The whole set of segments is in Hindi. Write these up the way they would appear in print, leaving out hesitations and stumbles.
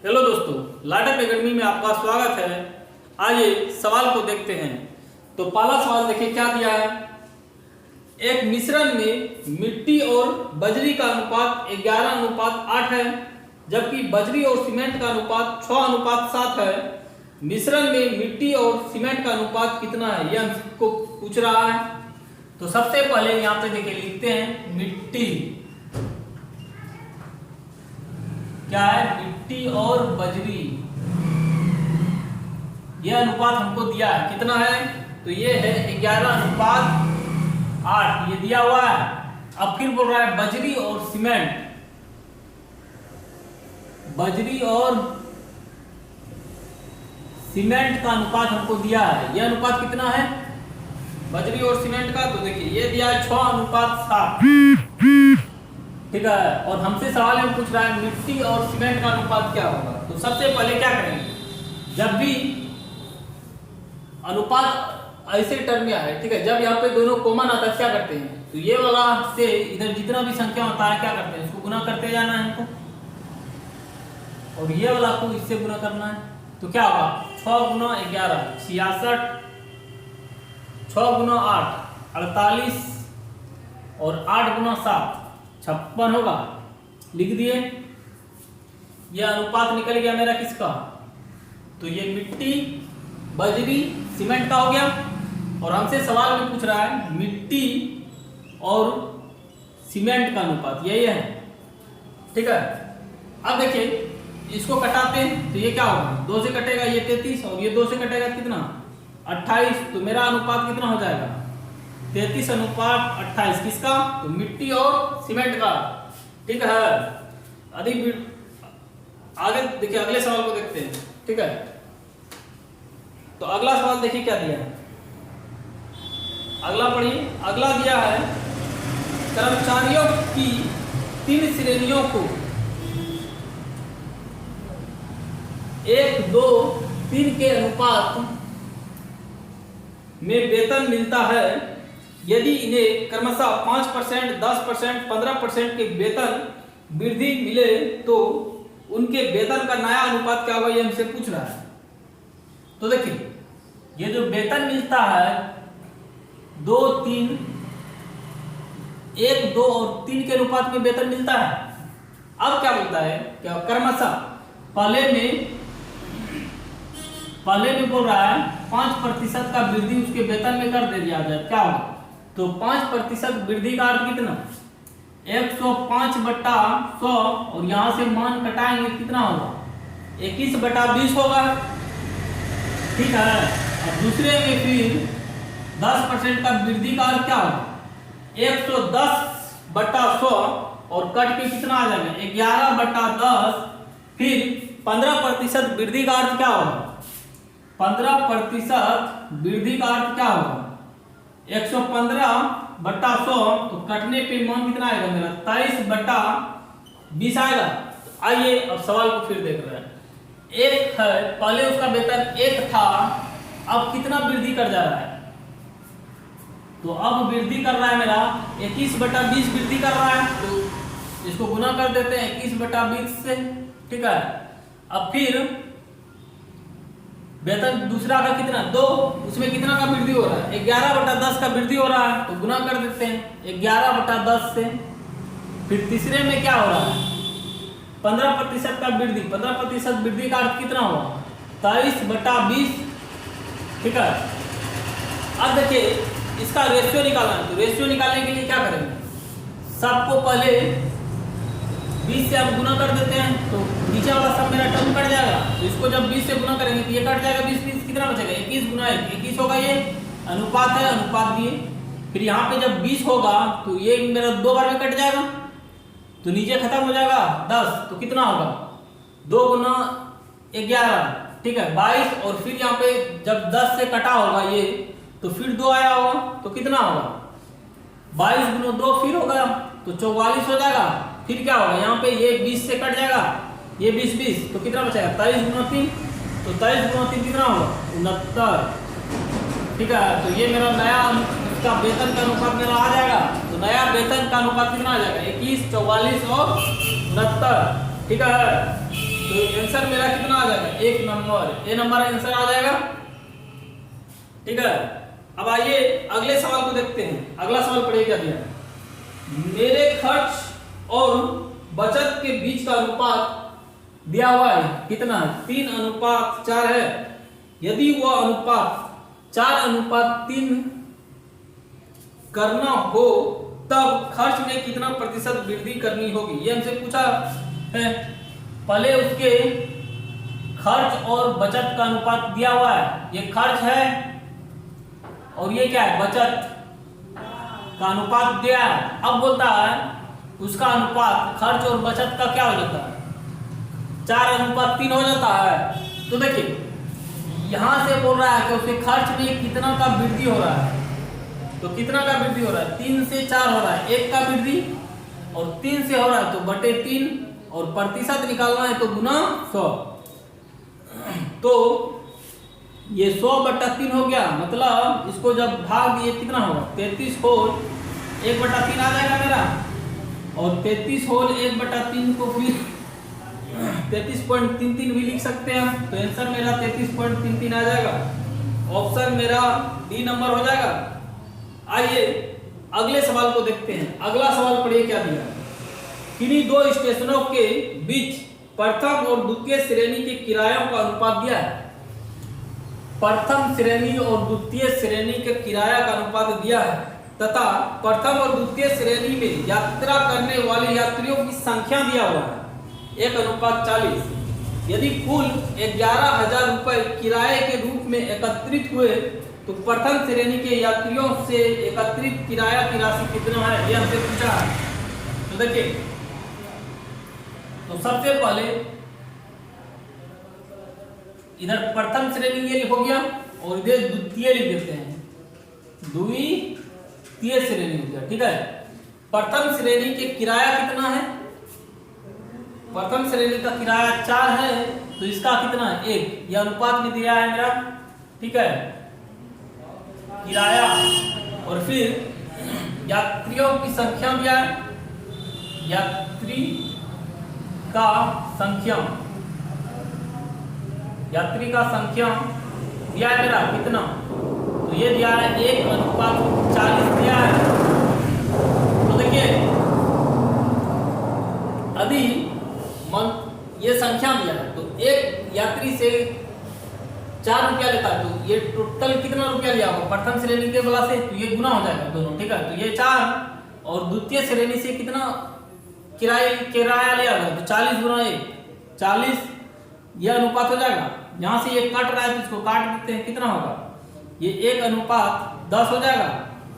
हेलो दोस्तों, लाटक एकेडमी में आपका स्वागत है। आइए सवाल को देखते हैं। तो पहला सवाल देखिए क्या दिया है। एक मिश्रण में मिट्टी और बजरी का अनुपात 11:8 है, जबकि बजरी और सीमेंट का अनुपात 6:7 है। मिश्रण में मिट्टी और सीमेंट का अनुपात कितना है, यह हमको पूछ रहा है। तो सबसे पहले यहाँ पे देखिए लिखते हैं मिट्टी क्या है, मिट्टी और बजरी। यह अनुपात हमको दिया है, कितना है, तो ये है 11:8, ये दिया हुआ है। अब फिर बोल रहा है बजरी और सीमेंट, बजरी और सीमेंट का अनुपात हमको दिया है। यह अनुपात कितना है बजरी और सीमेंट का, तो देखिए ये दिया है 6:7, ठीक है। और हमसे सवाल में पूछ रहा है मिट्टी और सीमेंट का अनुपात क्या होगा। तो सबसे पहले क्या करेंगे, जब भी अनुपात ऐसे टर्म में आए, ठीक है, जब यहाँ पे दोनों कॉमन आता है क्या करते हैं, तो ये वाला से इधर जितना भी संख्या होता है क्या करते हैं, इसको गुना करते जाना है हमको, और ये वाला को इससे गुना करना है। तो क्या होगा 6 × 11 66, 6 × 8 48, और 8 × 7 56 होगा। लिख दिए, यह अनुपात निकल गया मेरा किसका, तो ये मिट्टी बजरी सीमेंट का हो गया। और हमसे सवाल में पूछ रहा है मिट्टी और सीमेंट का अनुपात, यही है, ठीक है। अब देखिए इसको कटाते हैं, तो ये क्या होगा, 2 से कटेगा ये 33, और ये 2 से कटेगा कितना 28। तो मेरा अनुपात कितना हो जाएगा 33:28, किसका, तो मिट्टी और सीमेंट का, ठीक है। अधिक आगे देखिए अगले सवाल को देखते हैं, ठीक है। तो अगला सवाल देखिए क्या दिया है, अगला पढ़िए। अगला दिया है कर्मचारियों की 3 श्रेणियों को 1, 2, 3 के अनुपात में वेतन मिलता है। यदि इन्हें क्रमशः 5%, 10%, 15% के वेतन वृद्धि मिले तो उनके वेतन का नया अनुपात क्या होगा, ये हमसे पूछ रहा है। तो देखिए ये जो वेतन मिलता है 2, 3, 1, 2 और 3 के अनुपात में वेतन मिलता है। अब क्या बोलता है, क्या क्रमशः पहले में बोल रहा है 5% का वृद्धि उसके वेतन में कर दे दिया जाए, क्या होगा, तो 5% वृद्धि का अर्थ कितना 105/100, और यहां से मान कटाएंगे कितना होगा 21/20 होगा, ठीक है। अब दूसरे में फिर 10% का वृद्धि का अर्थ क्या होगा 110/100, और कट के कितना आ जाएगा 11/10। फिर 15% वृद्धि का अर्थ क्या होगा, 15% वृद्धि का अर्थ क्या होगा 115/100, तो कटने पे मान कितना आएगा मेरा 23/20 आएगा। आइए अब सवाल को फिर देख रहे हैं। एक है, पहले उसका वेतन 1 था, अब कितना वृद्धि कर जा रहा है, तो अब वृद्धि कर रहा है मेरा 21/20 वृद्धि कर रहा है। तो इसको गुना कर देते हैं 21/20 से, ठीक है। अब फिर वेतन दूसरा का कितना 2, उसमें कितना का वृद्धि हो रहा है 11/10 का वृद्धि हो रहा है, तो गुना कर देते हैं 11/10 से। फिर तीसरे में क्या हो रहा है 15% का वृद्धि, 15% वृद्धि का अर्थ कितना हुआ 23/20, ठीक है। अब देखिए इसका रेशियो निकालना है, तो रेशियो निकालने के लिए क्या करेंगे, सबको पहले 20 से हम गुना कर देते हैं, तो नीचे वाला सब मेरा टर्म कट जाएगा। तो इसको जब 20 से गुना करेंगे तो ये कट जाएगा, 20 कितना बचेगा 21 × 1 21 होगा। ये अनुपात है, अनुपात दिए। फिर यहाँ पे जब 20 होगा तो ये मेरा 2 बार में कट जाएगा, तो नीचे खत्म हो जाएगा 10, तो कितना होगा 2 × 11, ठीक है 22। और फिर यहाँ पे जब 10 से कटा होगा ये, तो फिर 2 आया होगा, तो कितना होगा 22 × 2 फिर होगा, तो 44 हो जाएगा। फिर क्या होगा यहाँ पे ये 20 से कट जाएगा, ये 20, तो कितना बचेगा 23 × 3, तो 23 × 3 कितना होगा 69, ठीक है। तो ये मेरा नया इसका वेतन का अनुपात मेरा आ जाएगा। तो नया वेतन का अनुपात कितना आ जाएगा 21, 44 और 69, ठीक है। तो आंसर मेरा कितना आ जाएगा 1 नंबर, ए नंबर आंसर आ जाएगा। ठीक है, अब आइए अगले सवाल को देखते हैं। अगला सवाल पढ़िए क्या दिया है। मेरे खर्च और बचत के बीच का अनुपात दिया हुआ है कितना है 3:4 है। यदि वह अनुपात 4:3 करना हो तब खर्च में कितना प्रतिशत वृद्धि करनी होगी, ये हमसे पूछा है। पहले उसके खर्च और बचत का अनुपात दिया हुआ है, ये खर्च है और ये क्या है बचत का अनुपात दिया है। अब बोलता है उसका अनुपात खर्च और बचत का क्या हो जाता है 4:3 हो जाता है। तो देखिए यहां से बोल रहा है कि उसके खर्च में कितना का वृद्धि हो रहा है, तो कितना का वृद्धि हो रहा है 3 से 4 हो रहा है, 1 का वृद्धि, और 3 से हो रहा है तो बटे 3, और प्रतिशत निकालना है तो गुना 100। तो ये 100/3 हो गया, मतलब इसको जब भाग दिए कितना होगा 33 होल 1/3 आ जाएगा मेरा, और 33 होल 1/3 को फिर 33.33 भी लिख सकते हैं। तो आंसर मेरा 33.33 आ जाएगा। ऑप्शन मेरा डी नंबर हो जाएगा। आइए अगले सवाल को देखते हैं। अगला सवाल पढ़िए क्या दिया। किन्हीं दो स्टेशनों के बीच प्रथम और द्वितीय श्रेणी के किरायों का अनुपात दिया है। प्रथम श्रेणी और द्वितीय श्रेणी के किराया का अनुपात दिया है तथा प्रथम और द्वितीय श्रेणी में यात्रा करने वाले यात्रियों की संख्या दिया हुआ है 1:40। यदि कुल 11,000 रुपए किराए के रूप में एकत्रित हुए तो प्रथम श्रेणी के यात्रियों से एकत्रित किराया की राशि कितना है, यह हमसे पूछा है। तो देखिए, तो सबसे पहले इधर प्रथम श्रेणी ये हो गया और इधर द्वितीय लिख देते हैं, द्वितीय श्रेणी हो गया। ठीक है, प्रथम श्रेणी के किराया कितना है, प्रथम श्रेणी का किराया 4 है, तो इसका कितना है 1, यह अनुपात भी दिया है मेरा। ठीक है, किराया और फिर यात्रियों की संख्या दिया है, यात्री का संख्या, यात्री का संख्या दिया है मेरा कितना, तो ये दिया है 1:40 दिया है। तो देखिए अभी ये संख्या दिया है, तो एक यात्री से 4 रुपया लेता है, तो ये टोटल कितना रुपया लिया होगा प्रथम श्रेणी के वाला से, तो ये गुना हो जाएगा दोनों। ठीक है, तो ये 4 और द्वितीय श्रेणी से कितना किराया लिया होगा, तो 40 गुना 1 40, यह अनुपात हो जाएगा। यहां से ये कट रहा है तो इसको काट देते हैं, कितना होगा ये 1:10 हो जाएगा।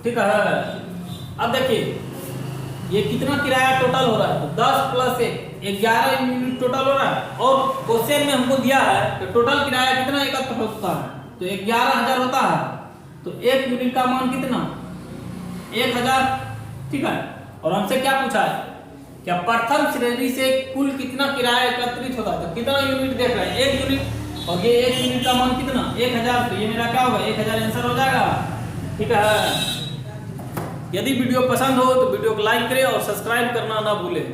ठीक है, अब देखिए ये कितना किराया टोटल हो रहा है, तो 10 + 1 11 यूनिट टोटल हो रहा है। और क्वेश्चन में हमको दिया है कि टोटल किराया कितना एकत्र होता है, तो 11,000 होता है, तो 1 यूनिट का मान कितना 1,000। ठीक है, और हमसे क्या पूछा है क्या प्रथम श्रेणी से कुल कितना किराया एकत्रित होता है, तो कितना यूनिट देख रहे हैं 1 यूनिट, और ये 1 यूनिट का मान कितना 1,000, तो ये मेरा क्या होगा 1,000 आंसर हो जाएगा। ठीक है, यदि वीडियो पसंद हो तो वीडियो को लाइक करें और सब्सक्राइब करना ना भूलें।